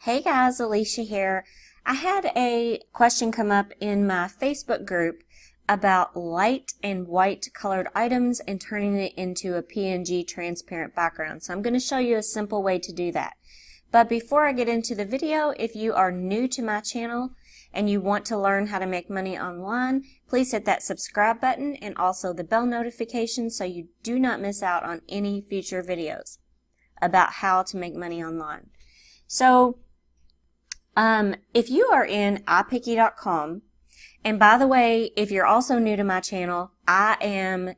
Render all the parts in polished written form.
Hey guys, Alicia here. I had a question come up in my Facebook group about light and white colored items and turning it into a PNG transparent background. So I'm going to show you a simple way to do that. But before I get into the video, if you are new to my channel and you want to learn how to make money online, please hit that subscribe button and also the bell notification so you do not miss out on any future videos about how to make money online. So if you are in iPicky.com, and by the way, if you're also new to my channel, I am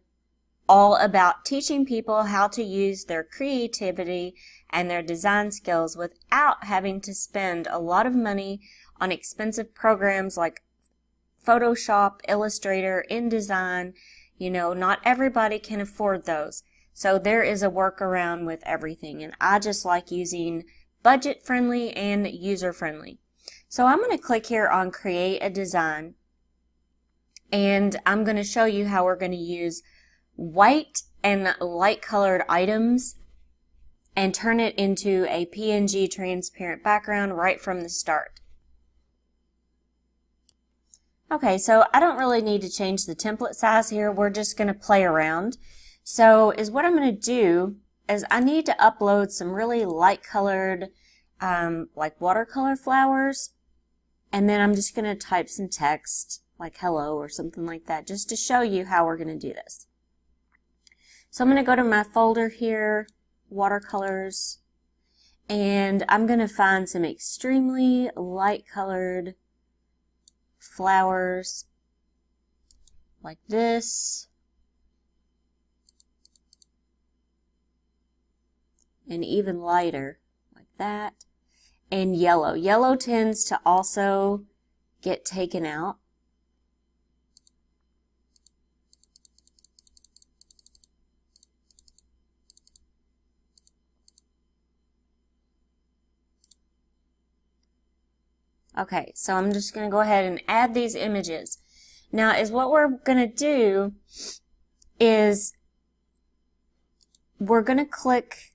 all about teaching people how to use their creativity and their design skills without having to spend a lot of money on expensive programs like Photoshop, Illustrator, InDesign. You know, not everybody can afford those. So there is a workaround with everything, and I just like using budget-friendly and user-friendly. So I'm going to click here on Create a Design, and I'm going to show you how we're going to use white and light-colored items and turn it into a PNG transparent background right from the start. Okay, so I don't really need to change the template size here. We're just going to play around. So what I'm going to do is I need to upload some really light colored like watercolor flowers, and then I'm just going to type some text like hello or something like that just to show you how we're going to do this. So I'm going to go to my folder here, watercolors, and I'm going to find some extremely light colored flowers like this. And even lighter, like that. And yellow. Yellow tends to also get taken out. Okay, so I'm just going to go ahead and add these images. Now, what we're going to do is we're going to click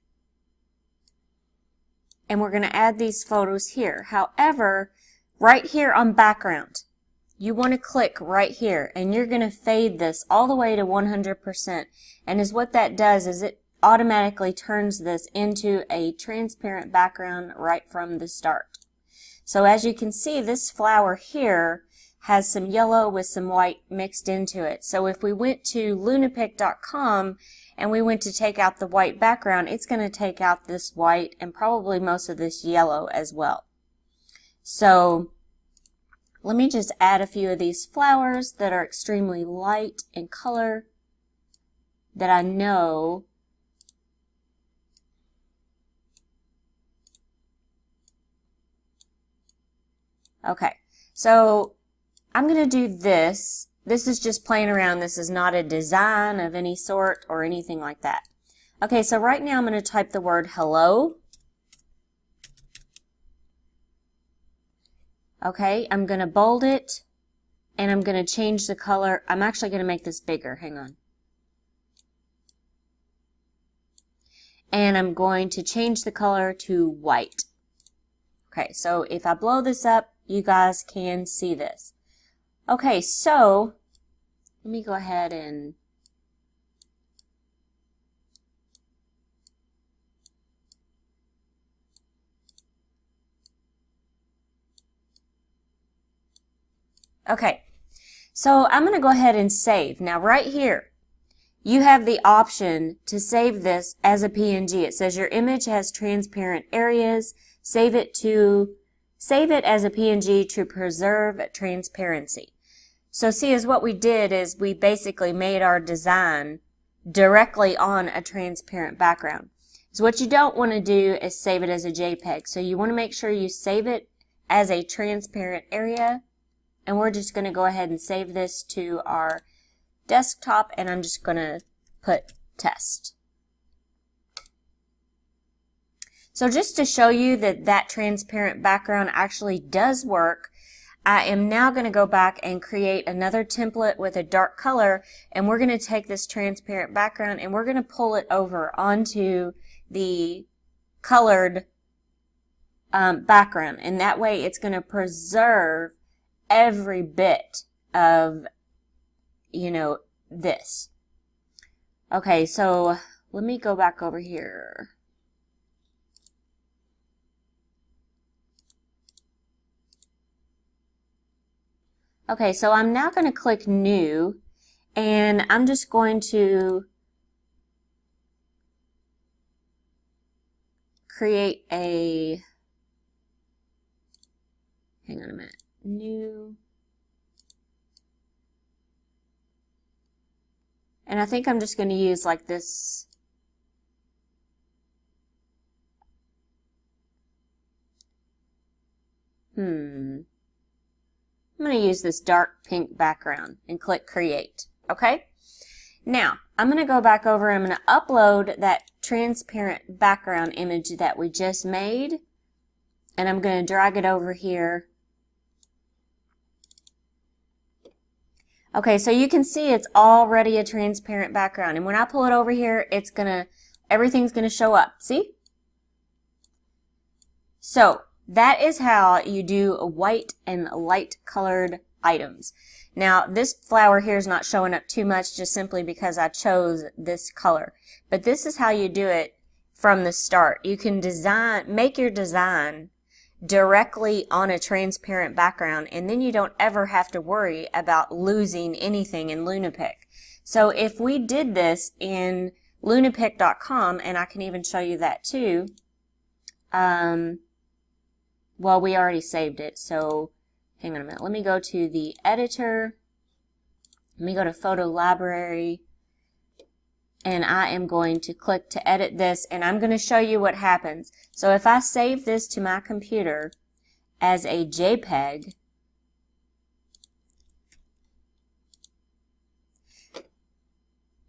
and we're going to add these photos here. However, right here on background, you want to click right here, and you're going to fade this all the way to 100%. And what that does is it automatically turns this into a transparent background right from the start. So as you can see, this flower here has some yellow with some white mixed into it. So if we went to lunapic.com and we went to take out the white background, it's going to take out this white and probably most of this yellow as well. So let me just add a few of these flowers that are extremely light in color that I know okay. So I'm going to do this. This is just playing around. This is not a design of any sort or anything like that. Okay, so right now I'm going to type the word hello. Okay, I'm going to bold it, and I'm going to change the color. I'm actually going to make this bigger. Hang on. And I'm going to change the color to white. Okay, so if I blow this up, you guys can see this. Okay, so let me go ahead and okay, so I'm going to go ahead and save. Now right here, you have the option to save this as a PNG. It says your image has transparent areas. Save it as a PNG to preserve transparency. So see, what we did is we basically made our design directly on a transparent background. So what you don't want to do is save it as a JPEG. So you want to make sure you save it as a transparent area. And we're just going to go ahead and save this to our desktop, and I'm just going to put test. So just to show you that transparent background actually does work, I am now going to go back and create another template with a dark color, and we're going to take this transparent background and we're going to pull it over onto the colored background, and that way it's going to preserve every bit of, you know, this. Okay, so let me go back over here. Okay, so I'm now going to click New, and I'm just going to create a, hang on a minute, New. And I think I'm just going to use like this. I'm going to use this dark pink background and click Create. Okay? Now, I'm going to go back over and I'm going to upload that transparent background image that we just made. And I'm going to drag it over here. Okay, so you can see it's already a transparent background. And when I pull it over here, it's everything's gonna show up. See? So that is how you do white and light colored items. Now this flower here is not showing up too much just simply because I chose this color. But this is how you do it from the start. You can make your design directly on a transparent background, and then you don't ever have to worry about losing anything in LunaPic. So if we did this in lunapic.com, and I can even show you that too, well, we already saved it, so hang on a minute. Let me go to the editor. Let me go to Photo Library, and I am going to click to edit this, and I'm going to show you what happens. So if I save this to my computer as a JPEG,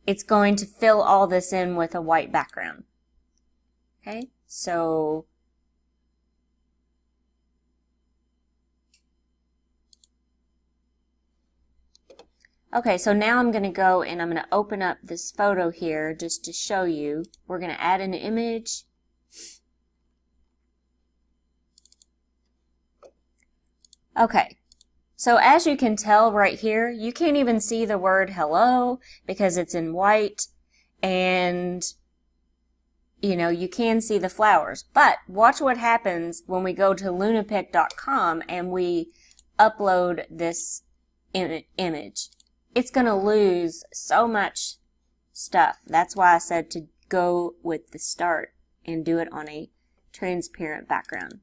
it's going to fill all this in with a white background. Okay, so okay, so now I'm going to go and I'm going to open up this photo here just to show you. We're going to add an image. Okay, so as you can tell right here, you can't even see the word hello because it's in white, and you know, you can see the flowers. But watch what happens when we go to lunapic.com and we upload this image. It's going to lose so much stuff. That's why I said to go with the start and do it on a transparent background.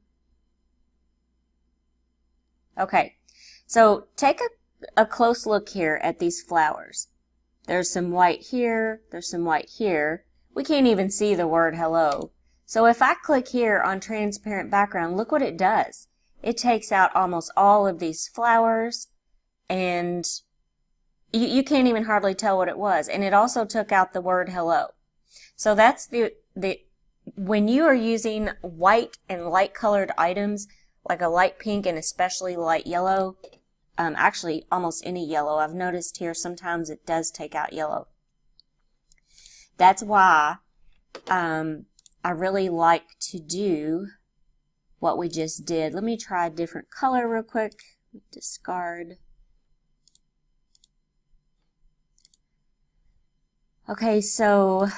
Okay, so take a close look here at these flowers. There's some white here, there's some white here. We can't even see the word hello. So if I click here on transparent background, look what it does. It takes out almost all of these flowers, and you can't even hardly tell what it was. And it also took out the word hello. So that's when you are using white and light colored items, like a light pink and especially light yellow, actually almost any yellow. I've noticed here sometimes it does take out yellow. That's why I really like to do what we just did. Let me try a different color real quick. Discard. Okay, so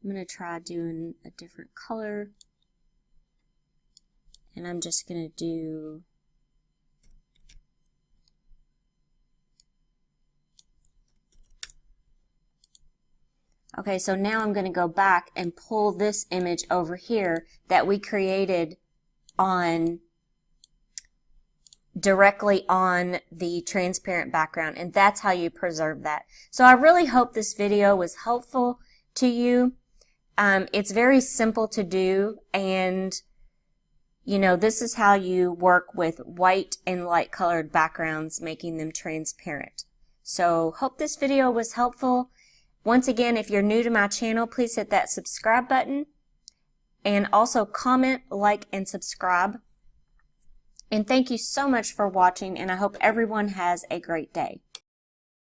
I'm going to try doing a different color, and I'm just going to do okay, so now I'm going to go back and pull this image over here that we created directly on the transparent background, and that's how you preserve that. So I really hope this video was helpful to you. It's very simple to do, and you know, this is how you work with white and light colored backgrounds, making them transparent. So hope this video was helpful. Once again, if you're new to my channel, please hit that subscribe button, and also comment, like, and subscribe. And thank you so much for watching, and I hope everyone has a great day.